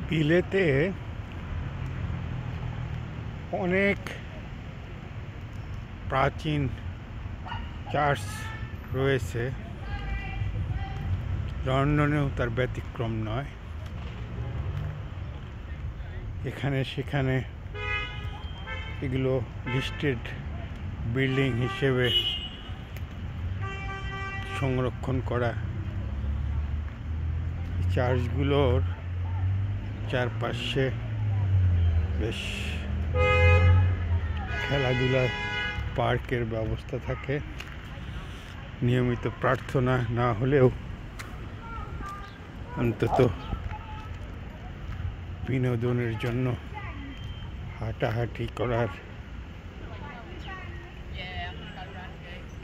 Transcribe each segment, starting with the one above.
বিলেতে অনেক প্রাচীন চার্চ রয়েছে, লন্ডনেও তার ব্যতিক্রম নয়। এখানে সেখানে এগুলো লিস্টেড বিল্ডিং হিসেবে সংরক্ষণ করা। চার্চগুলোর চারপাশে বেশ খেলাধুলার পার্কের ব্যবস্থা থাকে। নিয়মিত প্রার্থনা না হলেও অন্তত বিনোদনের জন্য হাঁটাহাঁটি করার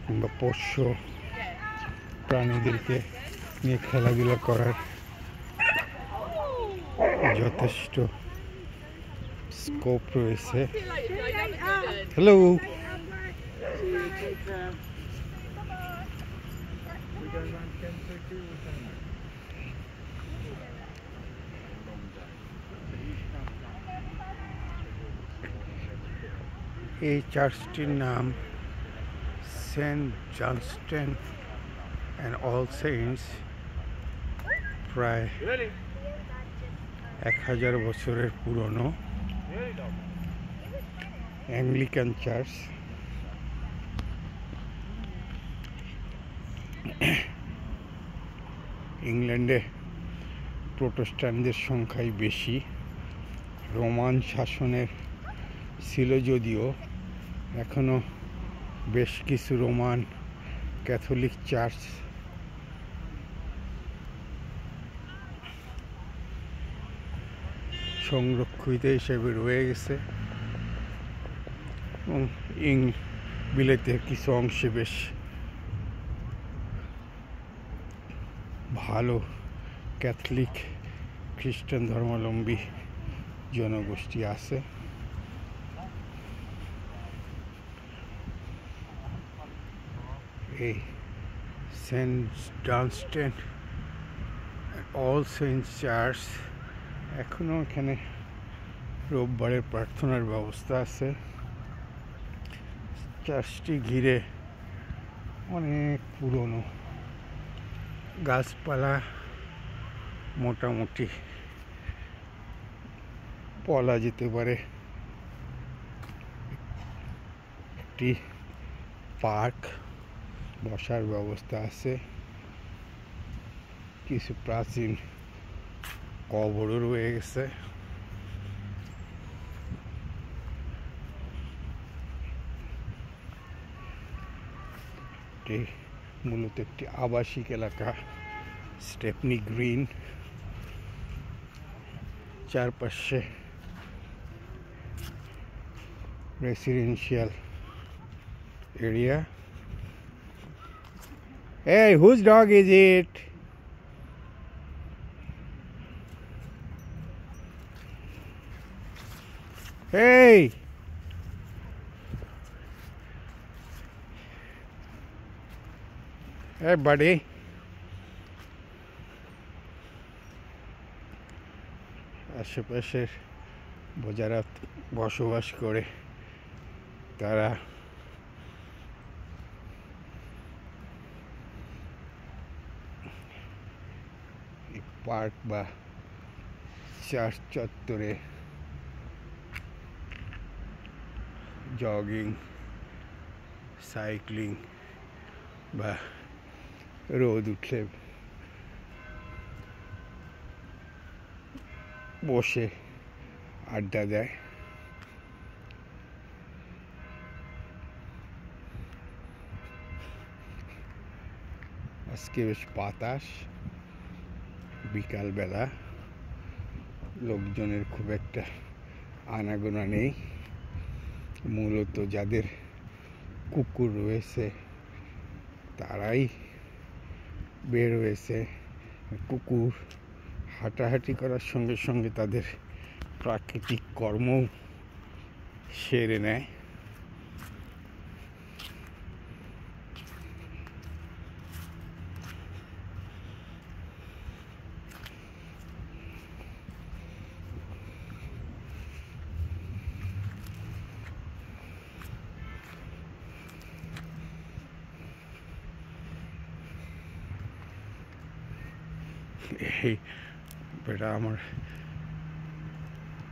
কিংবা পোষ্য প্রাণীদেরকে নিয়ে খেলাধুলা করার যথেষ্ট স্কোপ রয়েছে। হ্যালো, এই চার্চটির নাম Saint Johnston and all saints. প্রায় 1000 বছরের পুরনো অ্যাংলিকান চার্চ। ইংল্যান্ডে প্রোটেস্ট্যান্টদের সংখ্যাই বেশি। রোমান শাসনের ছিল যদিও, এখনো বেশ কিছু রোমান ক্যাথলিক চার্চ সংরক্ষিত হিসেবে রয়ে গেছে এবং বিলেতের কিছু অংশে বেশ ভালো ক্যাথলিক খ্রিস্টান ধর্মাবলম্বী জনগোষ্ঠী আছে। এই Saint Johnston all saints church এখনো এখানে রোববারের প্রার্থনার ব্যবস্থা আছে। চার্চটি ঘিরে অনেক পুরনো গাছপালা, মোটামুটি বলা যেতে পারে একটি পার্ক, বসার ব্যবস্থা আছে। কিছু প্রাচীন কবরও রয়ে গেছে। এটি মূলত একটি আবাসিক এলাকা, স্টেপনি গ্রিন। চারপাশে residential area. Hey, whose dog is it? Hey! Hey, buddy. আশেপাশের যারা বসবাস করে তারা পার্ক বা চার্চ চত্বরে জগিং, সাইক্লিং বা রোদ উঠলে বসে আড্ডা দেয়। আজকে বেশ বাতাস, বিকালবেলা, লোকজনের খুব একটা আনাগোনা নেই। মূলত যাদের কুকুর রয়েছে তারাই বের হয়েছে। কুকুর হাঁটাহাঁটি করার সঙ্গে সঙ্গে তাদের প্রাকৃতিক কর্ম সেরে নেয়। এই এটা আমার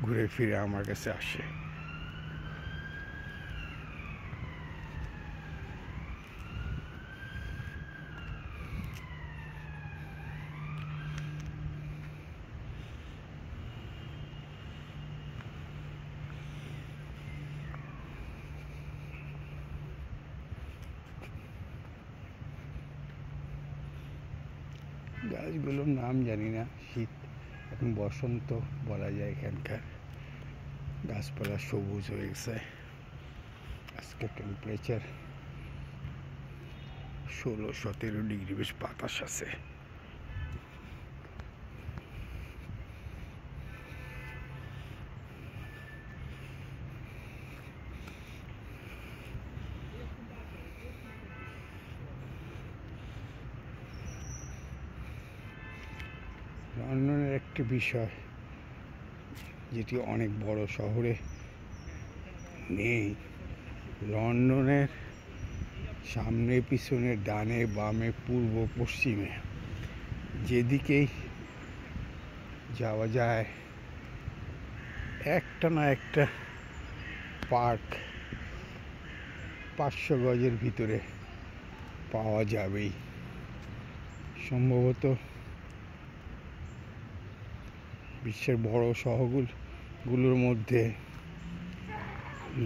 ঘুরে ফিরে আমার কাছে আসে। গাছগুলোর নাম জানি না, শীত এখন বসন্ত বলা যায়। এখানকার গাছপালা সবুজ হয়ে গেছে। আজকে টেম্পারেচার 16-17 ডিগ্রি, বেশ বাতাস আছে। লন্ডনের একটি বিষয় যেটি অনেক বড় শহরে নেই, লন্ডনের সামনে পিছনে ডানে বামে পূর্ব পশ্চিমে যেদিকেই যাওয়া যায় একটা না একটা পার্ক 500 গজের ভিতরে পাওয়া যাবেই। সম্ভবত বিশ্বের বড় শহরগুলোর মধ্যে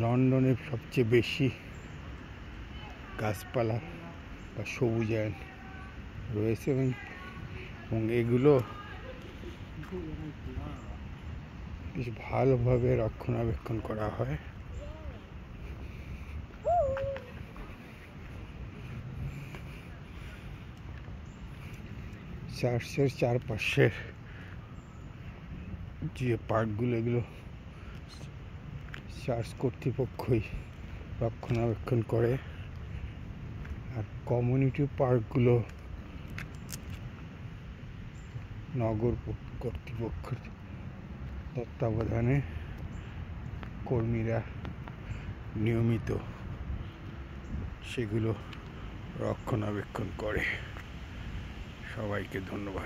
লন্ডনে সবচেয়ে বেশি গাছপালা বা সবুজায়ন রয়েছে এবং এগুলো বেশ ভালোভাবে রক্ষণাবেক্ষণ করা হয়। চার্চের চারপাশের যে পার্কগুলো, এগুলো চার্চ কর্তৃপক্ষই রক্ষণাবেক্ষণ করে, আর কমিউনিটি পার্কগুলো নগর কর্তৃপক্ষের তত্ত্বাবধানে কর্মীরা নিয়মিত সেগুলো রক্ষণাবেক্ষণ করে। সবাইকে ধন্যবাদ।